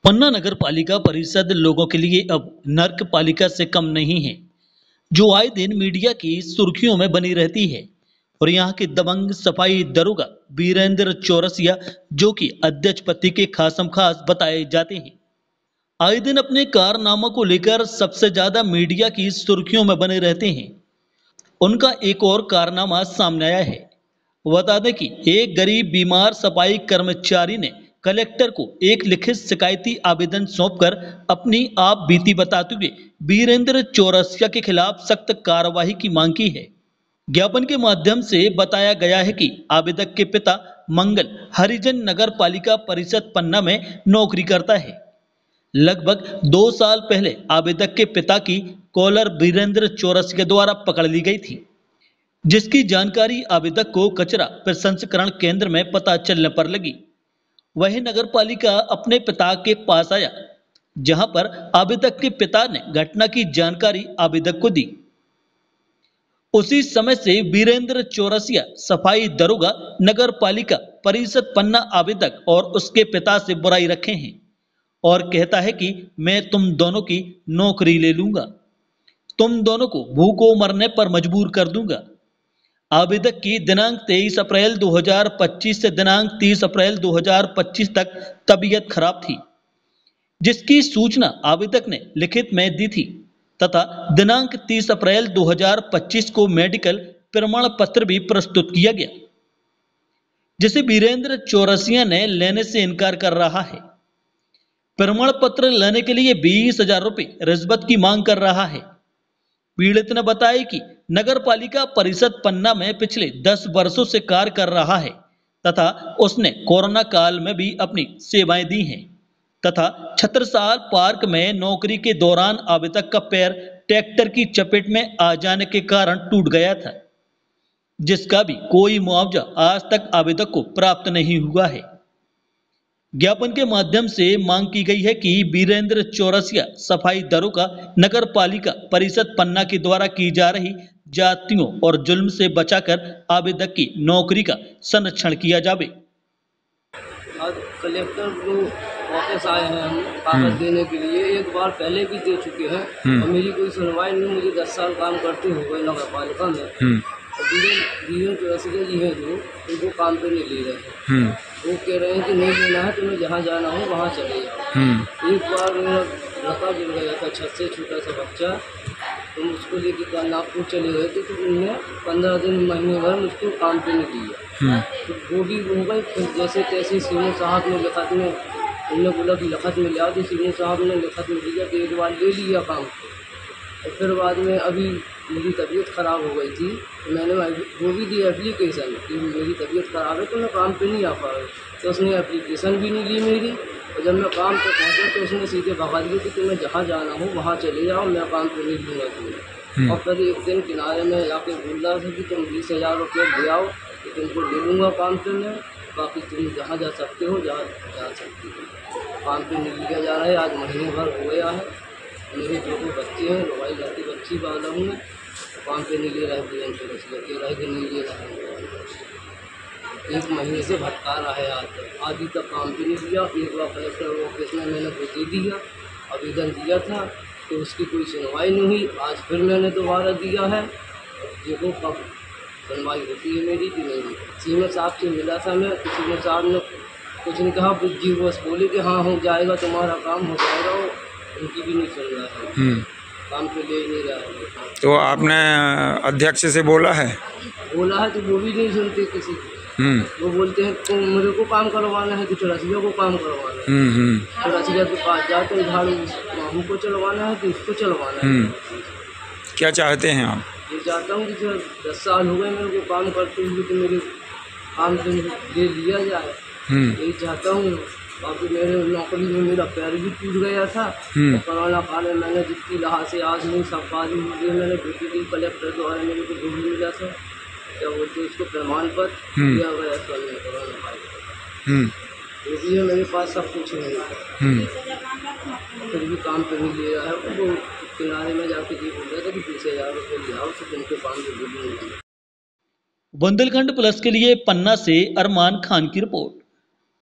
पन्ना नगर पालिका परिषद लोगों के लिए अब नर्क पालिका से कम नहीं है, जो आए दिन मीडिया की सुर्खियों में बनी रहती है। और यहाँ के दबंग सफाई दरोगा वीरेंद्र चौरसिया, जो कि अध्यक्ष पति के खासम खास बताए जाते हैं, आए दिन अपने कारनामों को लेकर सबसे ज्यादा मीडिया की सुर्खियों में बने रहते हैं। उनका एक और कारनामा सामने आया है। बता दें कि एक गरीब बीमार सफाई कर्मचारी ने कलेक्टर को एक लिखित शिकायती आवेदन सौंपकर अपनी आप बीती बताते हुए वीरेंद्र चौरसिया के खिलाफ सख्त कार्रवाई की मांग की है। ज्ञापन के माध्यम से बताया गया है कि आवेदक के पिता मंगल हरिजन नगर पालिका परिषद पन्ना में नौकरी करता है। लगभग 2 साल पहले आवेदक के पिता की कॉलर वीरेंद्र चौरसिया द्वारा पकड़ ली गई थी, जिसकी जानकारी आवेदक को कचरा प्रसंस्करण केंद्र में पता चलने पर लगी। वही नगर पालिका अपने पिता के पास आया, जहां पर आवेदक के पिता ने घटना की जानकारी आवेदक को दी। उसी समय से वीरेंद्र चौरसिया सफाई दरोगा नगर पालिका परिषद पन्ना आवेदक और उसके पिता से बुराई रखे हैं और कहता है कि मैं तुम दोनों की नौकरी ले लूंगा, तुम दोनों को भूखों मरने पर मजबूर कर दूंगा। आवेदक की दिनांक 23 अप्रैल 2025 से दिनांक 30 अप्रैल 2025 तक तबीयत खराब थी, जिसकी सूचना आवेदक ने लिखित में दी थी तथा दिनांक 30 अप्रैल 2025 को मेडिकल प्रमाण पत्र भी प्रस्तुत किया गया, जिसे वीरेंद्र चौरसिया ने लेने से इनकार कर रहा है। प्रमाण पत्र लेने के लिए 20,000 रुपये रिश्वत की मांग कर रहा है। पीड़ित ने बताया कि नगर पालिका परिषद पन्ना में पिछले 10 वर्षों से कार्य कर रहा है तथा उसने कोरोना काल में भी अपनी सेवाएं दी हैं तथा छत्रसाल पार्क में नौकरी के दौरान आवेदक का पैर ट्रैक्टर की चपेट में आ जाने के कारण टूट गया था, जिसका भी कोई मुआवजा आज तक आवेदक को प्राप्त नहीं हुआ है। ज्ञापन के माध्यम से मांग की गई है कि वीरेंद्र चौरसिया सफाई दरोगा नगर पालिका परिषद पन्ना के द्वारा की जा रही जातियों और जुल्म से बचाकर आवेदक की नौकरी का संरक्षण किया जावे। आज कलेक्टर को ऑफिस आए हैं हम कागज देने के लिए, एक बार पहले भी दे चुके हैं और मेरी कोई सुनवाई नहीं। मुझे 10 साल काम करते हो गए नगर पालिका में। वीरेंद्र चौरसिया जी हैं जो उनको काम पे नहीं ले रहे हैं। वो कह रहे हैं कि नहीं लेना है, तुम्हें जहाँ जाना हो वहाँ चले जाओ। एक बार मेरा लड़का गिर गया था छत से, छोटा सा बच्चा, तो उसको लेकर नागपुर चले गए थे, तो उन्होंने 15 दिन महीने भर मुझको काम पे नहीं दिया। तो वो भी हो गए। फिर जैसे तैसे सीएम साहब ने लिखत में, उन्होंने बोला कि लिखत में लिया, तो सीएम साहब ने लिखत में दिया, तो एक बार ले लिया काम। और फिर बाद में अभी मेरी तबीयत ख़राब हो गई थी, तो मैंने वो भी दी एप्लीकेशन कि मेरी तबीयत ख़राब है तो मैं काम पे नहीं आ पा रहा। तो उसने एप्लीकेशन भी नहीं ली मेरी, और जब मैं काम पे पहुँचा तो उसने सीधे भगा दिया कि तुम्हें जहाँ जाना हो वहाँ चले जाओ, मैं काम पे नहीं लूँगा तुम्हें। और फिर एक दिन किनारे में जाके बोल रहा था कि तुम 20,000 रुपये ले आओ तो तुमको ले लूँगा काम पे मैं, बाकी तुम जहाँ जा सकते हो जा सकते हो। काम पे नहीं लिया जा रहा है। आज महीने भर हो गया है। मेरे 2 बच्चे हैं, भाई लड़की बच्ची वाला हूँ मैं, काम पे नहीं ले रहा है। वीरेंद्र चौरसिया कह रहा है कि नहीं ले रहा है। 1 महीने से भटका रहा है, आज तक काम पे नहीं दिया। एक बार कलेक्टर ऑफिस में मैंने वो दे दिया, आवेदन दिया था, तो उसकी कोई सुनवाई नहीं हुई। आज फिर मैंने दोबारा दिया है, देखो कब सुनवाई होती है मेरी कि नहीं। सीएम साहब से मिला था मैं, तो सीएम साहब ने कुछ नहीं कहा, जी बस बोले कि हाँ हो जाएगा, तुम्हारा काम हो जाएगा। उनकी भी नहीं सुन रहा है, काम पे ले नहीं रहा है। तो आपने अध्यक्ष से बोला है तो वो भी नहीं सुनते किसी को। वो बोलते हैं तुम मेरे को काम करवाना है तो चौरसिया को काम करवाना है। चौरसिया के पास जाते झाड़ू हमको चलवाना है तो उसको चलवाना है। क्या चाहते हैं आप? ये चाहता हूँ कि 10 साल हो गए मेरे को काम करते हुए, तो मेरे काम से ले लिया जाए, यही चाहता हूँ। बाकी मेरे नौकरी में मेरा पैर भी टूट गया था, तो कोरोना काल में मैंने जितनी लहा से आज नहीं सब बात मुझे मैंने भेजी थी कलेक्टर द्वारा, मेरे को जो भी मिला था क्या बोलते उसको प्रमाण पत्र दिया गया था कोरोना काल में, वो भी है मेरे पास, सब कुछ नहीं। फिर भी काम पे नहीं ले रहा है। वो किनारे में जाके ये बोल रहा था कि 20,000 रुपये ले आओ तो तुमको काम पे बोलूँगा। बुंदेलखंड प्लस के लिए पन्ना से अरमान खान की रिपोर्ट।